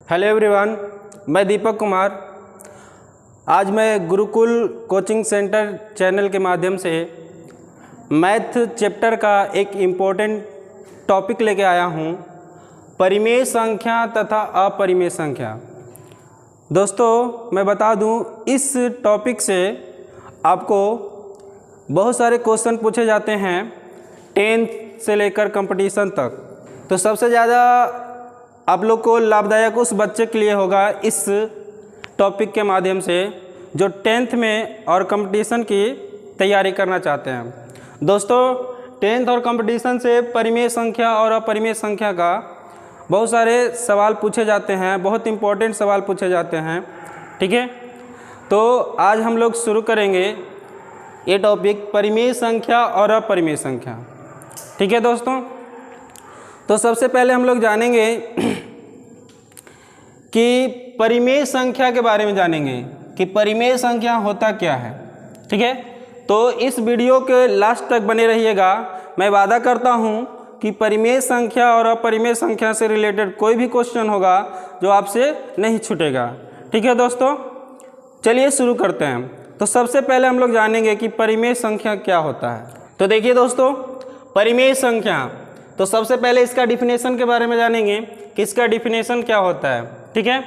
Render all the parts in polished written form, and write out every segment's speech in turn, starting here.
Hello everyone, मैं दीपक कुमार। आज मैं गुरुकुल कोचिंग सेंटर चैनल के माध्यम से मैथ चैप्टर का एक इम्पोर्टेंट टॉपिक लेके आया हूँ, परिमेय संख्या तथा अपरिमेय संख्या। दोस्तों, मैं बता दूँ, इस टॉपिक से आपको बहुत सारे क्वेश्चन पूछे जाते हैं 10th से लेकर कंपटीशन तक। तो सबसे ज़्यादा आप लोग को लाभदायक उस बच्चे के लिए होगा इस टॉपिक के माध्यम से जो 10th में और कंपटीशन की तैयारी करना चाहते हैं। दोस्तों, 10th और कंपटीशन से परिमेय संख्या और अपरिमेय संख्या का बहुत सारे सवाल पूछे जाते हैं, बहुत इम्पोर्टेंट सवाल पूछे जाते हैं। ठीक है, तो आज हम लोग शुरू करेंगे ये टॉपिक, परिमेय संख्या और अपरिमेय संख्या। ठीक है दोस्तों, तो सबसे पहले हम लोग जानेंगे कि परिमेय संख्या के बारे में जानेंगे कि परिमेय संख्या होता क्या है। ठीक है, तो इस वीडियो के लास्ट तक बने रहिएगा। मैं वादा करता हूं कि परिमेय संख्या और अपरिमेय संख्या से रिलेटेड कोई भी क्वेश्चन होगा जो आपसे नहीं छूटेगा। ठीक है दोस्तों, चलिए शुरू करते हैं। तो सबसे पहले हम लोग जानेंगे कि परिमेय संख्या क्या होता है। तो देखिए दोस्तों, परिमेय संख्या, तो सबसे पहले इसका डिफिनेशन के बारे में जानेंगे कि इसका डिफिनेशन क्या होता है। ठीक है,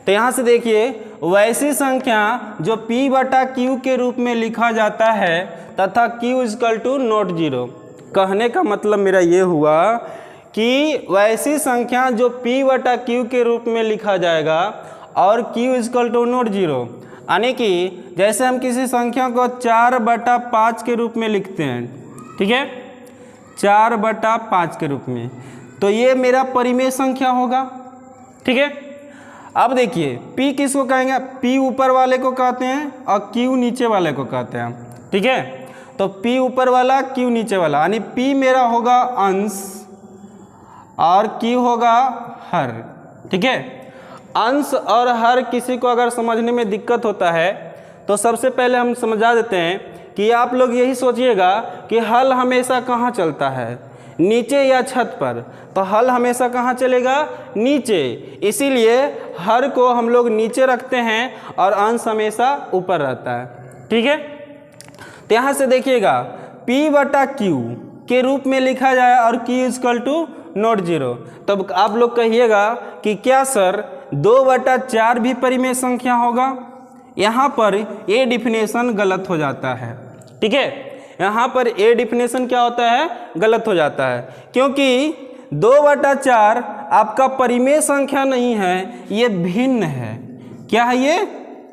तो यहाँ से देखिए, वैसी संख्या जो P बटा Q के रूप में लिखा जाता है तथा Q equal to not zero. कहने का मतलब मेरा ये हुआ कि वैसी संख्या जो P बटा Q के रूप में लिखा जाएगा और Q equal to not zero, यानी कि जैसे हम किसी संख्या को 4 बटा 5 के रूप में लिखते हैं। ठीक है, 4 बटा 5 के रूप में, तो ये मेरा परिमेय संख्या होगा। ठीक है, अब देखिए P किसको कहेंगे? P ऊपर वाले को कहते हैं और Q नीचे वाले को कहते हैं। ठीक है, तो P ऊपर वाला, Q नीचे वाला, यानी P मेरा होगा अंश और Q होगा हर। ठीक है, अंश और हर किसी को अगर समझने में दिक्कत होता है तो सबसे पहले हम समझा देते हैं कि आप लोग यही सोचिएगा कि हल हमेशा कहाँ चलता है, नीचे या छत पर। तो हल हमेशा कहाँ चलेगा? नीचे। इसीलिए हर को हम लोग नीचे रखते हैं और अंश हमेशा ऊपर रहता है। ठीक है, तो यहाँ से देखिएगा, P बटा Q के रूप में लिखा जाए और Q equal to not zero, तब आप लोग कहिएगा कि क्या सर 2 बटा 4 भी परिमेय संख्या होगा? यहाँ पर ये डिफिनेशन गलत हो जाता है। ठीक है, यहाँ पर ए डिफिनेशन क्या होता है? गलत हो जाता है, क्योंकि 2 बटा 4 आपका परिमेय संख्या नहीं है, ये भिन्न है। क्या है ये?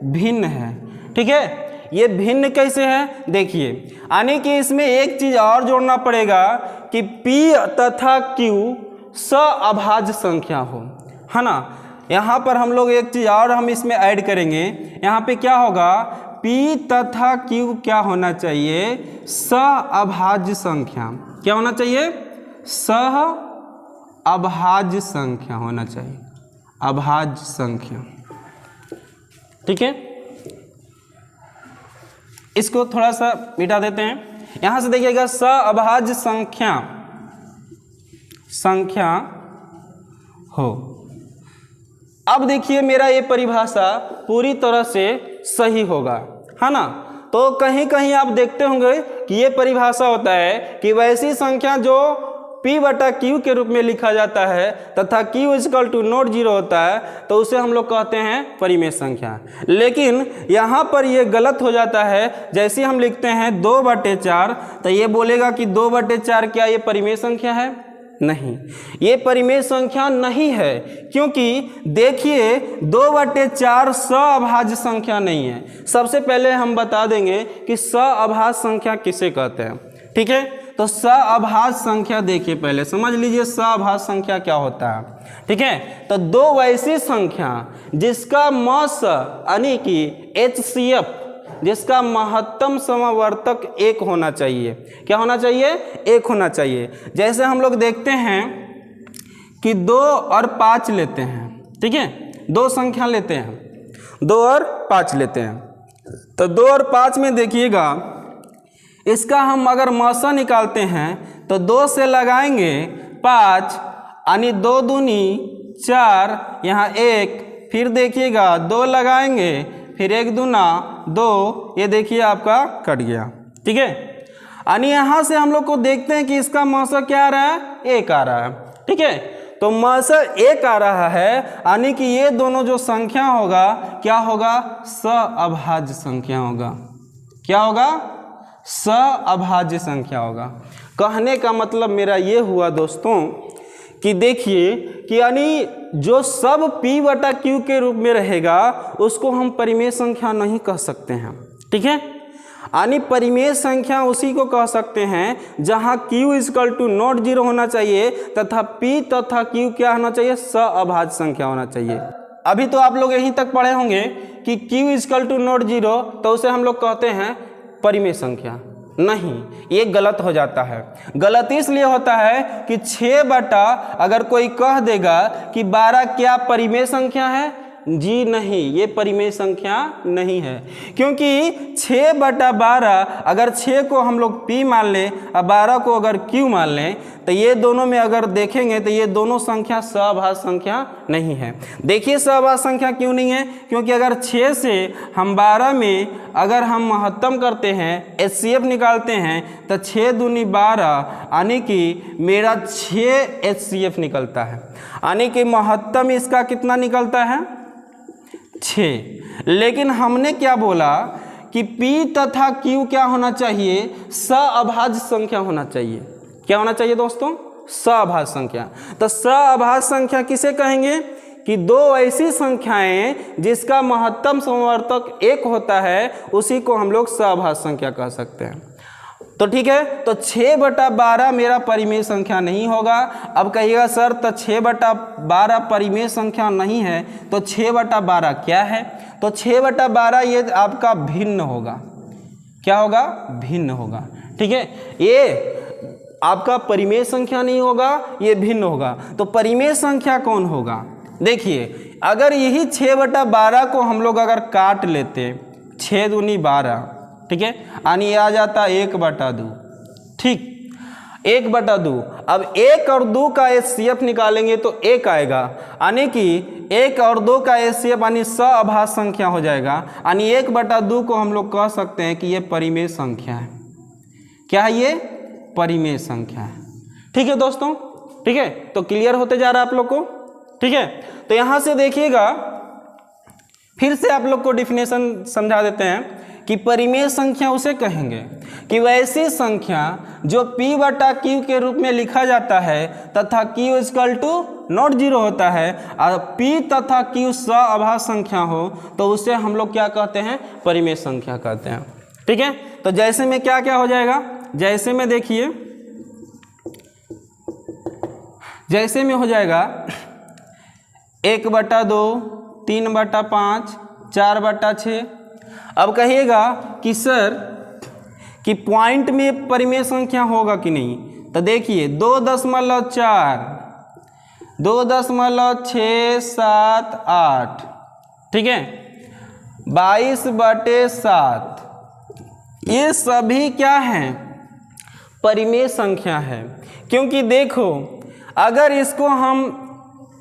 भिन्न है। ठीक है, ये भिन्न कैसे है? देखिए, यानी कि इसमें एक चीज़ और जोड़ना पड़ेगा कि P तथा Q सअभाज्य संख्या हो, है ना। यहाँ पर हम लोग एक चीज़ और हम इसमें ऐड करेंगे। यहाँ पे क्या होगा? P तथा Q क्या होना चाहिए? सअभाज्य संख्या। क्या होना चाहिए? सअभाज्य संख्या होना चाहिए, अभाज्य संख्या। ठीक है, इसको थोड़ा सा मिटा देते हैं। यहाँ से देखिएगा, सअभाज्य संख्या हो। अब देखिए, मेरा ये परिभाषा पूरी तरह से सही होगा, है ना। तो कहीं कहीं आप देखते होंगे कि ये परिभाषा होता है कि वैसी संख्या जो P बटा Q के रूप में लिखा जाता है तथा Q equal to not zero होता है, तो उसे हम लोग कहते हैं परिमेय संख्या। लेकिन यहाँ पर ये गलत हो जाता है। जैसे हम लिखते हैं 2 बटे 4, तो ये बोलेगा कि 2 बटे 4 क्या ये परिमेय संख्या है? नहीं, ये परिमेय संख्या नहीं है, क्योंकि देखिए 2 बटे 4 सअभाज्य संख्या नहीं है। सबसे पहले हम बता देंगे कि सअभाज्य संख्या किसे कहते हैं। ठीक है, तो सअभाज्य संख्या देखिए, पहले समझ लीजिए सअभाज्य संख्या क्या होता है। ठीक है, तो 2 वैसी संख्या जिसका मस यानी कि HCF, जिसका महत्तम समवर्तक 1 होना चाहिए। क्या होना चाहिए? 1 होना चाहिए। जैसे हम लोग देखते हैं कि 2 और 5 लेते हैं। ठीक है, 2 संख्या लेते हैं, 2 और 5 लेते हैं। तो 2 और 5 में देखिएगा, इसका हम अगर मसा निकालते हैं तो 2 से लगाएंगे 5, यानी 2 दूनी 4, यहाँ 1, फिर देखिएगा 2 लगाएंगे, फिर 1 दूना 2, ये देखिए आपका कट गया। ठीक है, यानी यहाँ से हम लोग को देखते हैं कि इसका मौसक क्या आ रहा है, 1 आ रहा है। ठीक है, तो मौसक 1 आ रहा है, यानी कि ये दोनों जो संख्या होगा क्या होगा, सअभाज्य संख्या होगा। क्या होगा, सअभाज्य संख्या होगा। कहने का मतलब मेरा ये हुआ दोस्तों कि देखिए कि यानी जो सब p बटा q के रूप में रहेगा उसको हम परिमेय संख्या नहीं कह सकते हैं। ठीक है, यानी परिमेय संख्या उसी को कह सकते हैं जहां q = नॉट 0 होना चाहिए तथा p तथा q क्या होना चाहिए, सअभाज्य संख्या होना चाहिए। अभी तो आप लोग यहीं तक पढ़े होंगे कि q = नॉट 0 तो उसे हम लोग कहते हैं परिमेय संख्या। नहीं, ये गलत हो जाता है। गलत इसलिए होता है कि 6 बटा अगर कोई कह देगा कि 12 क्या परिमेय संख्या है, जी नहीं, ये परिमेय संख्या नहीं है, क्योंकि 6 बटा 12 अगर 6 को हम लोग p मान लें और 12 को अगर q मान लें तो ये दोनों में अगर देखेंगे तो ये दोनों संख्या सअभाज्य संख्या नहीं है। देखिए सअभाज्य संख्या क्यों नहीं है, क्योंकि अगर 6 से हम 12 में अगर हम महत्तम करते हैं, HCF निकालते हैं तो 6 दूनी 12, यानी कि मेरा 6 HCF निकलता है, यानी कि महत्तम इसका कितना निकलता है, 6। लेकिन हमने क्या बोला कि p तथा q क्या होना चाहिए, सअभाज्य संख्या होना चाहिए। क्या होना चाहिए दोस्तों, सअभाज्य संख्या। तो सअभाज्य संख्या किसे कहेंगे कि दो ऐसी संख्याएं जिसका महत्तम समवर्तक 1 होता है उसी को हम लोग सअभाज्य संख्या कह सकते हैं। तो ठीक है, तो 6 बटा 12 मेरा परिमेय संख्या नहीं होगा। अब कहिएगा सर तो 6 बटा 12 परिमेय संख्या नहीं है तो 6 बटा 12 क्या है, तो 6 बटा 12 ये आपका भिन्न होगा। क्या होगा, भिन्न होगा। ठीक है, ये आपका परिमेय संख्या नहीं होगा, ये भिन्न होगा। तो परिमेय संख्या कौन होगा, देखिए अगर यही 6 बटा 12 को हम लोग अगर काट लेते, 6 दूनी 12, ठीक है, यानी आ जाता 1 बटा 2। ठीक, 1 बटा 2। अब 1 और 2 का HCF निकालेंगे तो 1 आएगा, यानी कि 1 और 2 का HCF यानी सअभाज्य संख्या हो जाएगा, यानी 1 बटा 2 को हम लोग कह सकते हैं कि ये परिमेय संख्या है। क्या है, ये परिमेय संख्या है। ठीक है दोस्तों, ठीक है, तो क्लियर होते जा रहा है आप लोग को। ठीक है, तो यहाँ से देखिएगा, फिर से आप लोग को डिफिनेशन समझा देते हैं कि परिमेय संख्या उसे कहेंगे कि वैसी संख्या जो p बटा q के रूप में लिखा जाता है तथा q = नॉट 0 होता है और p तथा q सअभाज्य संख्या हो तो उसे हम लोग क्या कहते हैं, परिमेय संख्या कहते हैं। ठीक है, तो जैसे में क्या क्या हो जाएगा, जैसे में देखिए, जैसे में हो जाएगा 1 बटा 2, 3 बटा 5, 4 बटा 6। अब कहिएगा कि सर कि पॉइंट में परिमेय संख्या होगा कि नहीं, तो देखिए 2.4, 2.678, ठीक है, 22/7, ये सभी क्या हैं, परिमेय संख्या है। क्योंकि देखो अगर इसको हम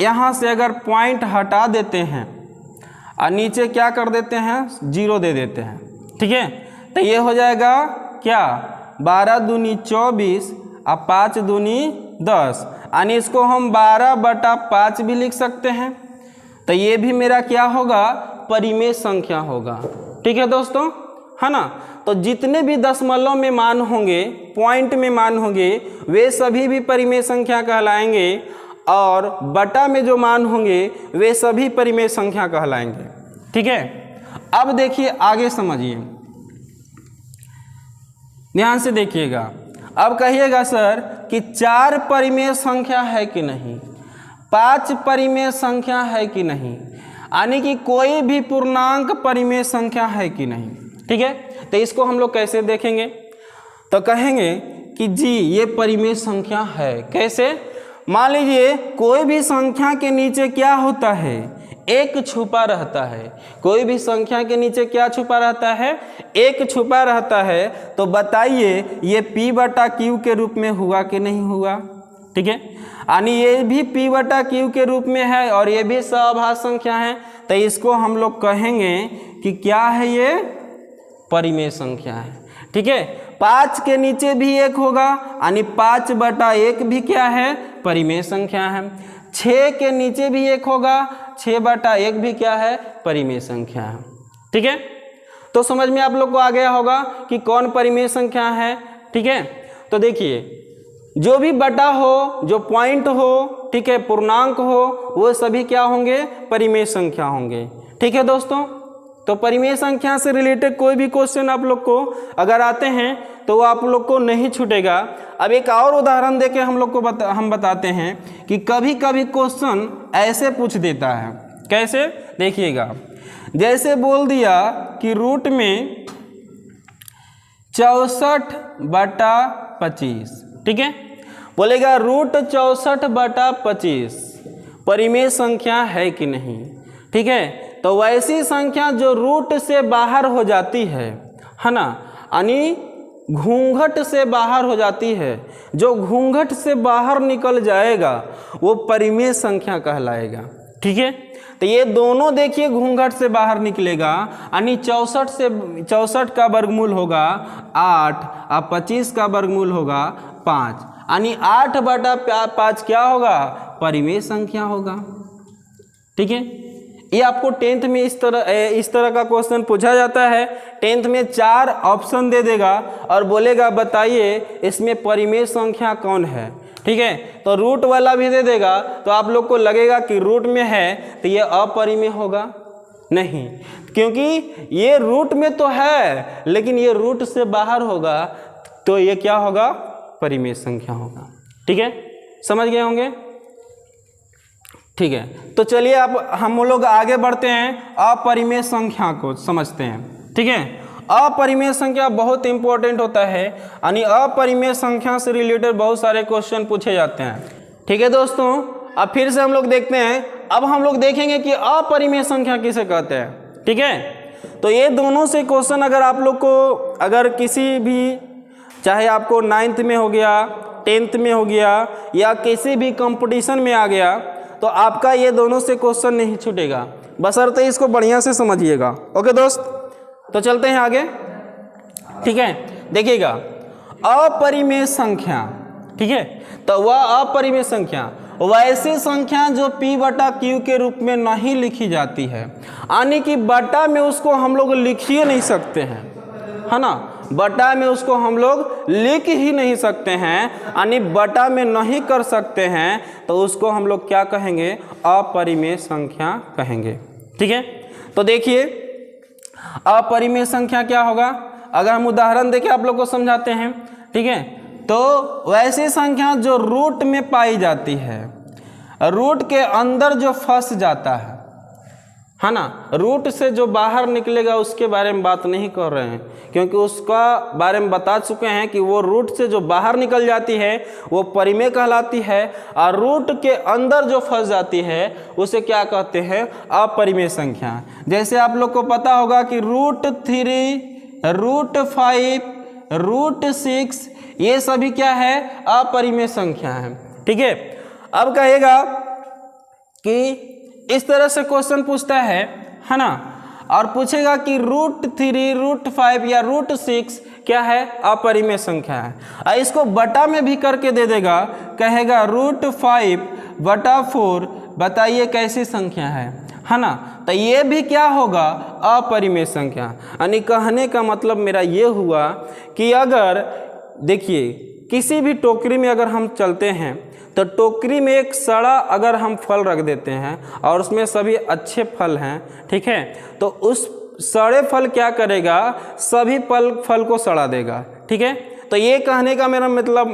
यहाँ से अगर पॉइंट हटा देते हैं और नीचे क्या कर देते हैं, 0 दे देते हैं, ठीक है, तो ये हो जाएगा क्या, 12 दूनी 24 और 5 दूनी 10, यानी इसको हम 12/5 भी लिख सकते हैं। तो ये भी मेरा क्या होगा, परिमेय संख्या होगा। ठीक है दोस्तों, है ना। तो जितने भी दशमलव में मान होंगे, पॉइंट में मान होंगे, वे सभी भी परिमेय संख्या कहलाएंगे और बटा में जो मान होंगे वे सभी परिमेय संख्या कहलाएंगे। ठीक है, अब देखिए आगे समझिए, ध्यान से देखिएगा। अब कहिएगा सर कि 4 परिमेय संख्या है कि नहीं, 5 परिमेय संख्या है कि नहीं, यानी कि कोई भी पूर्णांक परिमेय संख्या है कि नहीं। ठीक है, तो इसको हम लोग कैसे देखेंगे, तो कहेंगे कि जी ये परिमेय संख्या है। कैसे, मान लीजिए कोई भी संख्या के नीचे क्या होता है, 1 छुपा रहता है। कोई भी संख्या के नीचे क्या छुपा रहता है, 1 छुपा रहता है। तो बताइए ये p बटा q के रूप में हुआ कि नहीं हुआ। ठीक है, यानी ये भी p बटा q के रूप में है और ये भी सअभाज्य संख्या है, तो इसको हम लोग कहेंगे कि क्या है, ये परिमेय संख्या है। ठीक है, 5 के नीचे भी 1 होगा यानी 5 बटा 1 भी क्या है, परिमेय संख्या है। 6 के नीचे भी 1 होगा, 6 बटा 1 भी क्या है, परिमेय संख्या है। ठीक है, तो समझ में आप लोग को आ गया होगा कि कौन परिमेय संख्या है। ठीक है, तो देखिए जो भी बटा हो, जो पॉइंट हो, ठीक है, पूर्णांक हो, वो सभी क्या होंगे, परिमेय संख्या होंगे। ठीक है दोस्तों, तो परिमेय संख्या से रिलेटेड कोई भी क्वेश्चन आप लोग को अगर आते हैं तो वो आप लोग को नहीं छूटेगा। अब एक और उदाहरण देके हम लोग को हम बताते हैं कि कभी कभी क्वेश्चन ऐसे पूछ देता है। कैसे, देखिएगा, जैसे बोल दिया कि रूट में 64 बटा 25, ठीक है, बोलेगा रूट 64 बटा 25 परिमेय संख्या है कि नहीं। ठीक है, तो वैसी संख्या जो रूट से बाहर हो जाती है ना, यानी घूंघट से बाहर हो जाती है, जो घूंघट से बाहर निकल जाएगा वो परिमेय संख्या कहलाएगा। ठीक है, तो ये दोनों देखिए घूंघट से बाहर निकलेगा, यानी 64 का वर्गमूल होगा 8 और 25 का वर्गमूल होगा 5, यानी 8 बटा 5 क्या होगा, परिमेय संख्या होगा। ठीक है, ये आपको 10th में इस तरह का क्वेश्चन पूछा जाता है। 10th में 4 ऑप्शन दे देगा और बोलेगा बताइए इसमें परिमेय संख्या कौन है। ठीक है, तो रूट वाला भी दे देगा तो आप लोग को लगेगा कि रूट में है तो ये अपरिमेय होगा, नहीं, क्योंकि ये रूट में तो है लेकिन ये रूट से बाहर होगा तो ये क्या होगा, परिमेय संख्या होगा। ठीक है, समझ गए होंगे। ठीक है, तो चलिए अब हम लोग आगे बढ़ते हैं, अपरिमेय संख्या को समझते हैं। ठीक है, अपरिमेय संख्या बहुत इंपॉर्टेंट होता है, यानी अपरिमेय संख्या से रिलेटेड बहुत सारे क्वेश्चन पूछे जाते हैं। ठीक है दोस्तों, अब फिर से हम लोग देखते हैं, अब हम लोग देखेंगे कि अपरिमेय संख्या किसे कहते हैं। ठीक है, तो ये दोनों से क्वेश्चन अगर आप लोग को अगर किसी भी, चाहे आपको 9th में हो गया, 10th में हो गया या किसी भी कंपटीशन में आ गया, तो आपका ये दोनों से क्वेश्चन नहीं छूटेगा, बशर्ते इसको बढ़िया से समझिएगा। ओके दोस्त, तो चलते हैं आगे। ठीक है, देखिएगा अपरिमेय संख्या। ठीक है, तो वह अपरिमेय संख्या वैसी संख्या जो p बटा q के रूप में नहीं लिखी जाती है, यानी कि बटा में उसको हम लोग लिख ही नहीं सकते हैं, है ना, बटा में उसको हम लोग लिख ही नहीं सकते हैं, यानी बटा में नहीं कर सकते हैं, तो उसको हम लोग क्या कहेंगे, अपरिमेय संख्या कहेंगे। ठीक है, तो देखिए अपरिमेय संख्या क्या होगा, अगर हम उदाहरण देके आप लोग को समझाते हैं। ठीक है, तो वैसी संख्या जो रूट में पाई जाती है, रूट के अंदर जो फंस जाता है ना, रूट से जो बाहर निकलेगा उसके बारे में बात नहीं कर रहे हैं, क्योंकि उसका बारे में बता चुके हैं कि वो रूट से जो बाहर निकल जाती है वो परिमेय कहलाती है, और रूट के अंदर जो फंस जाती है उसे क्या कहते हैं, अपरिमेय संख्या। जैसे आप लोग को पता होगा कि √3, √5, √6 ये सभी क्या है, अपरिमेय संख्या है। ठीक है, अब कहेगा कि इस तरह से क्वेश्चन पूछता है ना, और पूछेगा कि √3, √5 या √6 क्या है, अपरिमेय संख्या है, और इसको बटा में भी करके दे देगा, कहेगा √5 बटा 4 बताइए कैसी संख्या है ना, तो ये भी क्या होगा, अपरिमेय संख्या। यानी कहने का मतलब मेरा ये हुआ कि अगर देखिए किसी भी टोकरी में अगर हम चलते हैं तो टोकरी में एक सड़ा अगर हम फल रख देते हैं और उसमें सभी अच्छे फल हैं, ठीक है, तो उस सड़े फल क्या करेगा, सभी फल को सड़ा देगा। ठीक है, तो ये कहने का मेरा मतलब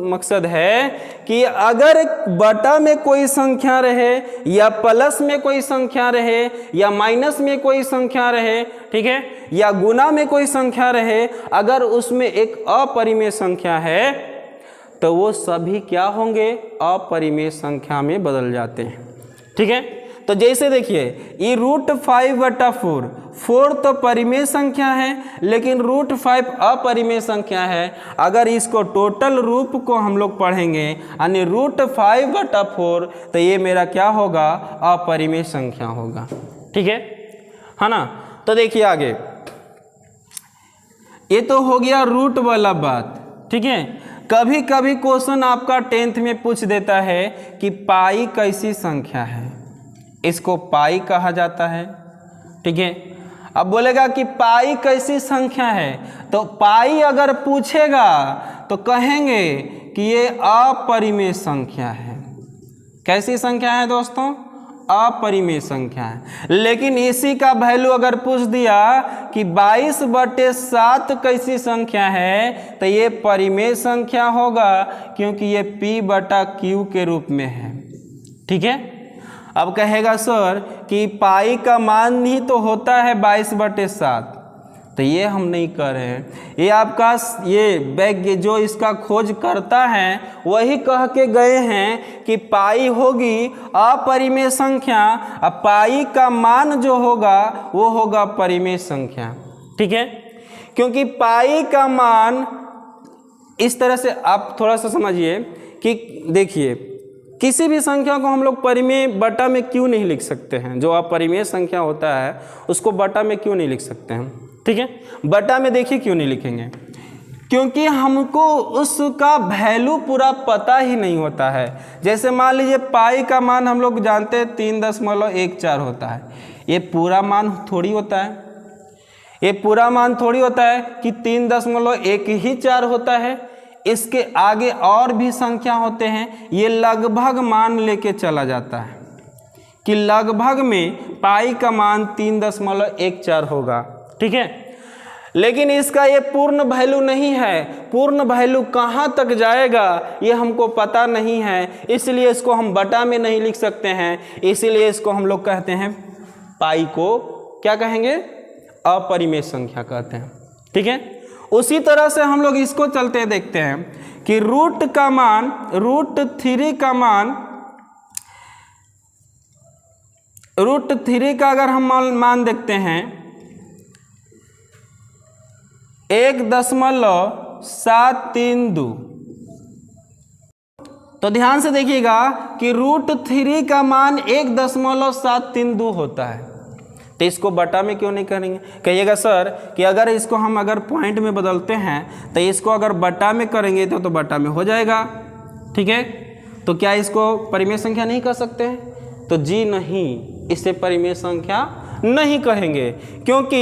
मकसद है कि अगर बटा में कोई संख्या रहे या प्लस में कोई संख्या रहे या माइनस में कोई संख्या रहे, ठीक है, या गुना में कोई संख्या रहे, अगर उसमें एक अपरिमेय संख्या है तो वो सभी क्या होंगे, अपरिमेय संख्या में बदल जाते हैं। ठीक है, तो जैसे देखिए ये √5/4, 4 तो परिमेय संख्या है लेकिन √5 अपरिमेय संख्या है। अगर इसको टोटल रूप को हम लोग पढ़ेंगे यानी √5/4 तो ये मेरा क्या होगा, अपरिमेय संख्या होगा। ठीक है ना। तो देखिए आगे, ये तो हो गया रूट वाला बात। ठीक है, कभी कभी क्वेश्चन आपका 10th में पूछ देता है कि पाई कैसी संख्या है, इसको पाई कहा जाता है। ठीक है, अब बोलेगा कि पाई कैसी संख्या है, तो पाई अगर पूछेगा तो कहेंगे कि ये अपरिमेय संख्या है। कैसी संख्या है दोस्तों, अपरिमेय संख्या है। लेकिन इसी का वैल्यू अगर पूछ दिया कि 22/7 कैसी संख्या है, तो ये परिमेय संख्या होगा क्योंकि ये P/Q के रूप में है। ठीक है, अब कहेगा सर कि पाई का मान ही तो होता है 22/7, तो ये हम नहीं कर रहे हैं। ये आपका ये बैग जो इसका खोज करता है वही कह के गए हैं कि पाई होगी अपरिमेय संख्या, अब पाई का मान जो होगा वो होगा परिमेय संख्या। ठीक है, क्योंकि पाई का मान इस तरह से आप थोड़ा सा समझिए कि देखिए किसी भी संख्या को हम लोग परिमेय बटा में क्यों नहीं लिख सकते हैं, जो अपरिमेय संख्या होता है उसको बटा में क्यों नहीं लिख सकते हैं। ठीक है, बटा में देखिए क्यों नहीं लिखेंगे, क्योंकि हमको उसका वैल्यू पूरा पता ही नहीं होता है। जैसे मान लीजिए पाई का मान हम लोग जानते हैं 3.14 होता है, ये पूरा मान थोड़ी होता है, ये पूरा मान थोड़ी होता है कि 3.14 होता है। इसके आगे और भी संख्या होते हैं, ये लगभग मान लेके चला जाता है कि लगभग में पाई का मान 3.14 होगा। ठीक है, लेकिन इसका ये पूर्ण वैल्यू नहीं है, पूर्ण वैल्यू कहाँ तक जाएगा ये हमको पता नहीं है, इसलिए इसको हम बटा में नहीं लिख सकते हैं। इसीलिए इसको हम लोग कहते हैं, पाई को क्या कहेंगे, अपरिमेय संख्या कहते हैं। ठीक है, उसी तरह से हम लोग इसको चलते देखते हैं कि √3 का मान √3 का अगर हम मान देखते हैं 1.732, तो ध्यान से देखिएगा कि √3 का मान 1.732 होता है। तो इसको बटा में क्यों नहीं करेंगे, कहिएगा सर कि अगर इसको हम अगर पॉइंट में बदलते हैं तो इसको अगर बटा में करेंगे तो बटा में हो जाएगा। ठीक है, तो क्या इसको परिमेय संख्या नहीं कह सकते हैं, तो जी नहीं, इसे परिमेय संख्या नहीं कहेंगे क्योंकि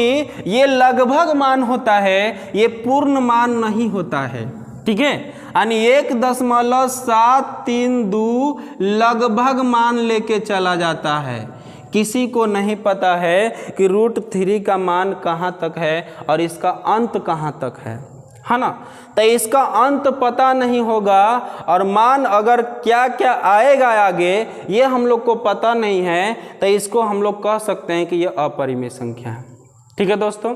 ये लगभग मान होता है, ये पूर्ण मान नहीं होता है। ठीक है, यानी 1.732 लगभग मान लेके चला जाता है। किसी को नहीं पता है कि √3 का मान कहाँ तक है और इसका अंत कहाँ तक है ना। तो इसका अंत पता नहीं होगा और मान अगर क्या क्या आएगा आगे ये हम लोग को पता नहीं है, तो इसको हम लोग कह सकते हैं कि ये अपरिमेय संख्या है। ठीक है दोस्तों,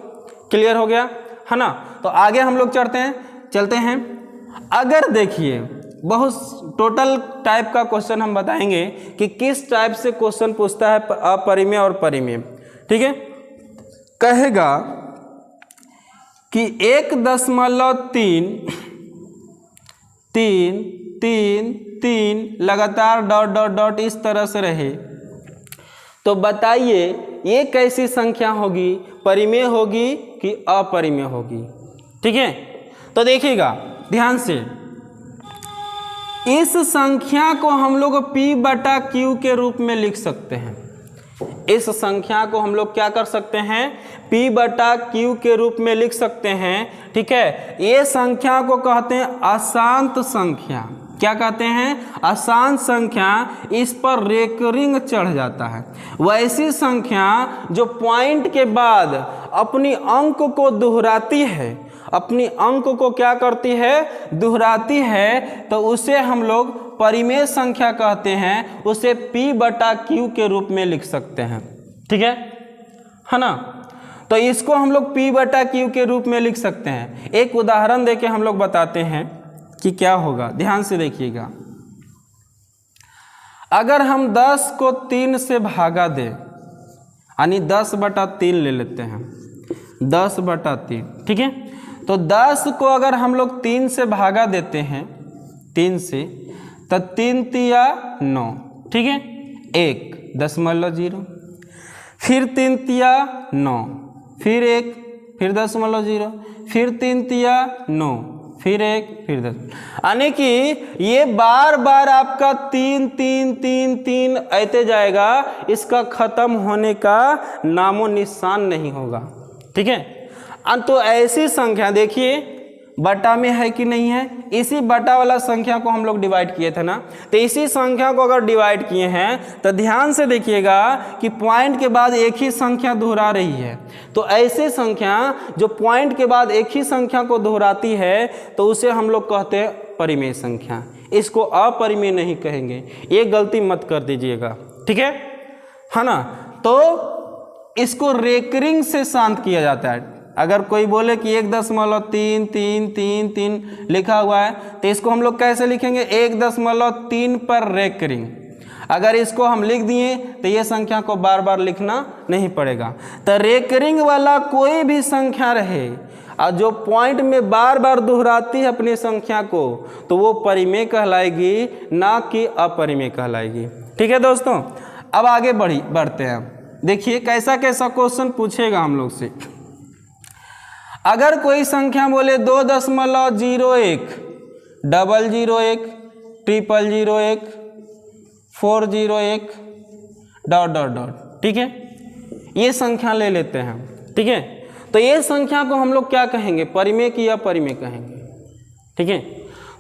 क्लियर हो गया है ना। तो आगे हम लोग चलते हैं। अगर देखिए बहुत टोटल टाइप का क्वेश्चन हम बताएंगे कि किस टाइप से क्वेश्चन पूछता है अपरिमेय और परिमेय। ठीक है, कहेगा कि 1.3 लगातार ... इस तरह से रहे, तो बताइए ये कैसी संख्या होगी, परिमेय होगी कि अपरिमेय होगी। ठीक है, तो देखिएगा ध्यान से, इस संख्या को हम लोग P/Q के रूप में लिख सकते हैं। इस संख्या को हम लोग क्या कर सकते हैं, P/Q के रूप में लिख सकते हैं। ठीक है, ये संख्या को कहते हैं अशांत संख्या। क्या कहते हैं, अशांत संख्या, इस पर रेकरिंग चढ़ जाता है। वैसी संख्या जो पॉइंट के बाद अपनी अंक को दोहराती है, अपनी अंक को क्या करती है, दोहराती है, तो उसे हम लोग परिमेय संख्या कहते हैं। उसे P/Q के रूप में लिख सकते हैं। ठीक है ना। तो इसको हम लोग P/Q के रूप में लिख सकते हैं। एक उदाहरण देके हम लोग बताते हैं कि क्या होगा, ध्यान से देखिएगा। अगर हम 10 को 3 से भागा दें, यानी 10/3 ले लेते हैं, 10/3, ठीक है। तो 10 को अगर हम लोग 3 से भागा देते हैं, 3 से, तो 3 तिया 9, ठीक है, 1.0, फिर 3 तिया 9, फिर 1, फिर 0.0, फिर 3 तिया 9, फिर 1, फिर 10, यानी कि ये बार बार आपका 3 3 3 3 ऐसे जाएगा, इसका खत्म होने का नामो निशान नहीं होगा, ठीक है। तो ऐसी संख्या देखिए बटा में है कि नहीं है, इसी बटा वाला संख्या को हम लोग डिवाइड किए थे ना, तो इसी संख्या को अगर डिवाइड किए हैं तो ध्यान से देखिएगा कि पॉइंट के बाद एक ही संख्या दोहरा रही है। तो ऐसे संख्या जो पॉइंट के बाद एक ही संख्या को दोहराती है तो उसे हम लोग कहते हैं परिमेय संख्या, इसको अपरिमेय नहीं कहेंगे, ये गलती मत कर दीजिएगा, ठीक है ना। तो इसको रेकरिंग से शांत किया जाता है। अगर कोई बोले कि 1.33333 लिखा हुआ है तो इसको हम लोग कैसे लिखेंगे, 1.3 पर रेकरिंग। अगर इसको हम लिख दिए तो ये संख्या को बार बार लिखना नहीं पड़ेगा। तो रेकरिंग वाला कोई भी संख्या रहे और जो पॉइंट में बार बार दोहराती है अपनी संख्या को, तो वो परिमेय कहलाएगी, ना कि अपरिमेय कहलाएगी, ठीक है दोस्तों। अब आगे बढ़ते हैं। देखिए कैसा कैसा क्वेश्चन पूछेगा हम लोग से। अगर कोई संख्या बोले 2.01, 001, 001, 401 ... ठीक है, ये संख्या ले लेते हैं, ठीक है। तो ये संख्या को हम लोग क्या कहेंगे, परिमेय की अपरिमेय कहेंगे, ठीक है।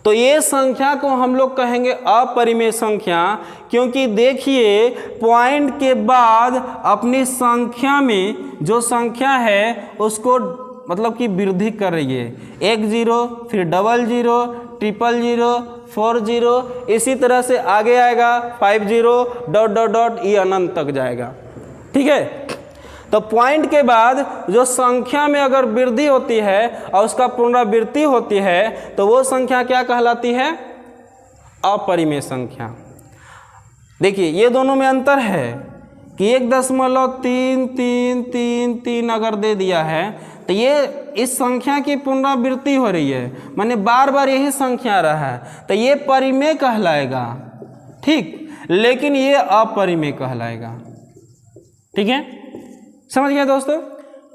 तो ये संख्या को हम लोग कहेंगे अपरिमेय संख्या, क्योंकि देखिए पॉइंट के बाद अपनी संख्या में जो संख्या है उसको मतलब कि वृद्धि कर रही है, 1 0, फिर 00, 000, 40, इसी तरह से आगे आएगा 50 ... ये अनंत तक जाएगा, ठीक है। तो पॉइंट के बाद जो संख्या में अगर वृद्धि होती है और उसका पुनरावृत्ति होती है तो वो संख्या क्या कहलाती है, अपरिमेय संख्या। देखिए ये दोनों में अंतर है कि 1.33333 अगर दे दिया है तो ये इस संख्या की पुनरावृत्ति हो रही है, माने बार बार यही संख्या रहा है, तो ये परिमेय कहलाएगा, ठीक, लेकिन ये अपरिमेय कहलाएगा, ठीक है। समझ गए दोस्तों,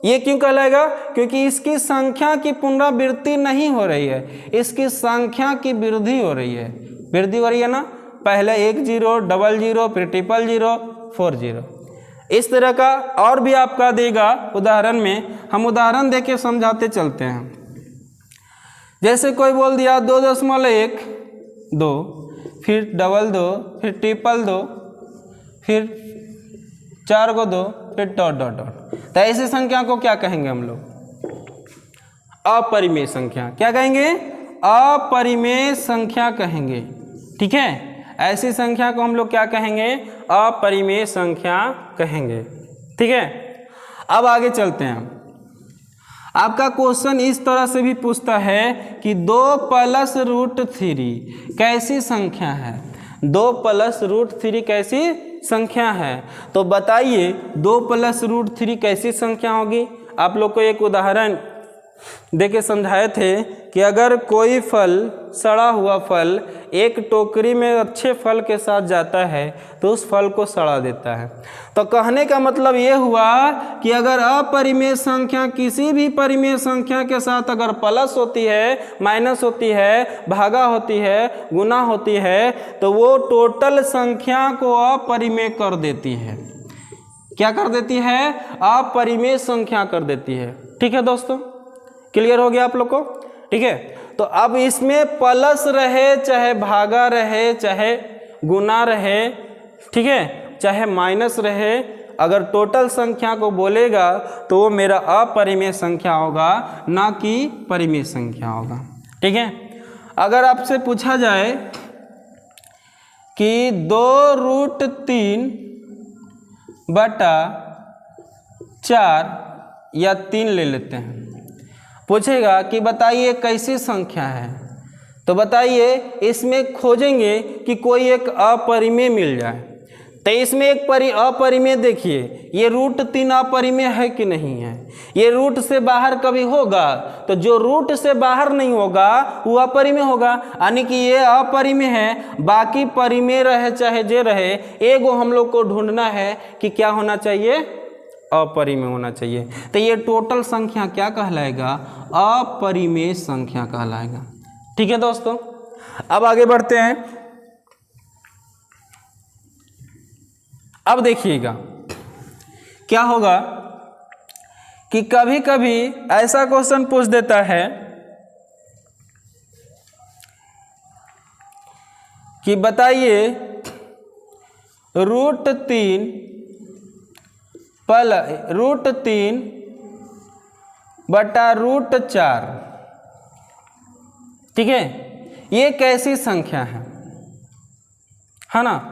ये क्यों कहलाएगा, क्योंकि इसकी संख्या की पुनरावृत्ति नहीं हो रही है, इसकी संख्या की वृद्धि हो रही है, वृद्धि हो रही है ना। पहले 1 0, 00, फिर 000, 40, इस तरह का और भी आपका देगा उदाहरण में, हम उदाहरण देके समझाते चलते हैं। जैसे कोई बोल दिया 2.1, 2, फिर 22, फिर 222, फिर 4 को 2, फिर ... तो ऐसी संख्या को क्या कहेंगे हम लोग, अपरिमेय संख्या। क्या कहेंगे, अपरिमेय संख्या कहेंगे, ठीक है। ऐसी संख्या को हम लोग क्या कहेंगे, अपरिमेय संख्या कहेंगे, ठीक है। अब आगे चलते हैं। आपका क्वेश्चन इस तरह से भी पूछता है कि 2 + √3 कैसी संख्या है, 2 + √3 कैसी संख्या है। तो बताइए 2 + √3 कैसी संख्या होगी। आप लोग को एक उदाहरण देके समझाए थे कि अगर कोई फल, सड़ा हुआ फल एक टोकरी में अच्छे फल के साथ जाता है तो उस फल को सड़ा देता है। तो कहने का मतलब ये हुआ कि अगर अपरिमेय संख्या किसी भी परिमेय संख्या के साथ अगर प्लस होती है, माइनस होती है, भागा होती है, गुना होती है, तो वो टोटल संख्या को अपरिमेय कर देती है। क्या कर देती है, अपरिमेय संख्या कर देती है, ठीक है दोस्तों। क्लियर हो गया आप लोग को, ठीक है। तो अब इसमें प्लस रहे चाहे भागा रहे चाहे गुना रहे, ठीक है, चाहे माइनस रहे, अगर टोटल संख्या को बोलेगा तो वो मेरा अपरिमेय संख्या होगा, ना कि परिमेय संख्या होगा, ठीक है। अगर आपसे पूछा जाए कि 2√3 बटा 4 या 3 ले लेते हैं, पूछेगा कि बताइए कैसी संख्या है, तो बताइए इसमें खोजेंगे कि कोई एक अपरिमेय मिल जाए। तो इसमें एक अपरिमेय देखिए, ये रूट 3 अपरिमेय है कि नहीं है? ये रूट से बाहर कभी होगा, तो जो रूट से बाहर नहीं होगा वो अपरिमेय होगा, यानी कि ये अपरिमेय है। बाकी परिमेय रहे चाहे जे रहे, एगो हम लोग को ढूंढना है कि क्या होना चाहिए, अपरिमेय होना चाहिए। तो ये टोटल संख्या क्या कहलाएगा, अपरिमेय संख्या कहलाएगा। ठीक है दोस्तों, अब आगे बढ़ते हैं। अब देखिएगा क्या होगा कि कभी कभी ऐसा क्वेश्चन पूछ देता है कि बताइए √3 बटा √4, ठीक है, ये कैसी संख्या है ना?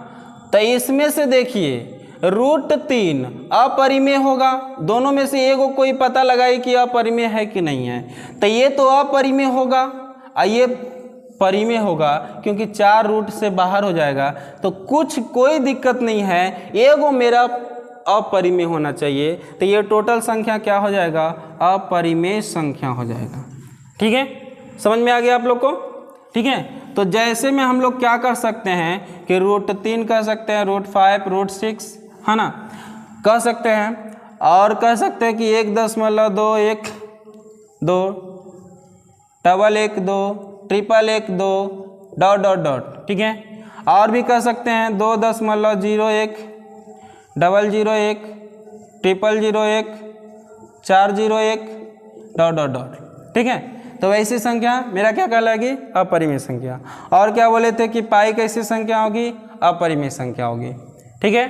तो इसमें से देखिए √3 अपरिमेय होगा, दोनों में से एगो कोई पता लगाए कि अपरिमेय है कि नहीं है। तो ये तो अपरिमेय होगा और ये परिमेय होगा, क्योंकि 4 रूट से बाहर हो जाएगा। तो कोई दिक्कत नहीं है, एगो मेरा अपरिमेय होना चाहिए। तो ये टोटल संख्या क्या हो जाएगा, अपरिमेय संख्या हो जाएगा। ठीक है, समझ में आ गया आप लोग को? ठीक है, तो जैसे में हम लोग क्या कर सकते हैं कि √3 कह सकते हैं, √5, √6, है ना, कह सकते हैं। और कह सकते हैं कि 1.2, 1, 2, 112, 111, डॉट डॉट डॉट, ठीक है। और भी कह सकते हैं 2.01, 001, 001, 401, डॉट डॉट डॉट, ठीक है। तो वैसी संख्या मेरा क्या कहलाएगी, अपरिमेय संख्या। और क्या बोले थे कि पाई कैसी संख्या होगी, अपरिमेय संख्या होगी। ठीक है,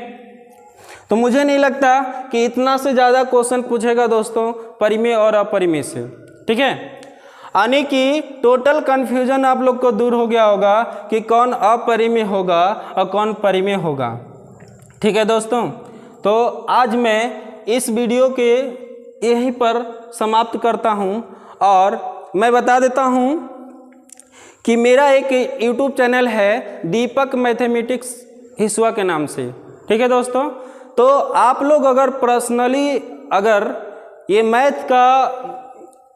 तो मुझे नहीं लगता कि इतना से ज़्यादा क्वेश्चन पूछेगा दोस्तों परिमेय और अपरिमेय से। ठीक है, यानी कि टोटल कन्फ्यूजन आप लोग को दूर हो गया होगा कि कौन अपरिमेय होगा और कौन परिमेय होगा। ठीक है दोस्तों, तो आज मैं इस वीडियो के यहीं पर समाप्त करता हूं। और मैं बता देता हूं कि मेरा एक यूट्यूब चैनल है दीपक मैथमेटिक्स हिस्वा के नाम से। ठीक है दोस्तों, तो आप लोग अगर पर्सनली अगर ये मैथ का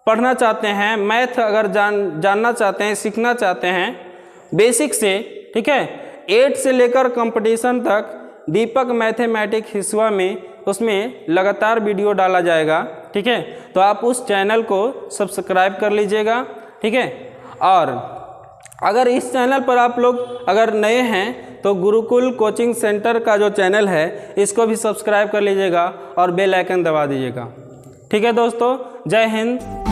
पढ़ना चाहते हैं, मैथ अगर जानना चाहते हैं, सीखना चाहते हैं बेसिक से, ठीक है, 8 से लेकर कंपटीशन तक दीपक मैथमेटिक्स हिस्वा में उसमें लगातार वीडियो डाला जाएगा। ठीक है, तो आप उस चैनल को सब्सक्राइब कर लीजिएगा। ठीक है, और अगर इस चैनल पर आप लोग अगर नए हैं तो गुरुकुल कोचिंग सेंटर का जो चैनल है इसको भी सब्सक्राइब कर लीजिएगा और बेल आइकन दबा दीजिएगा। ठीक है दोस्तों, जय हिंद।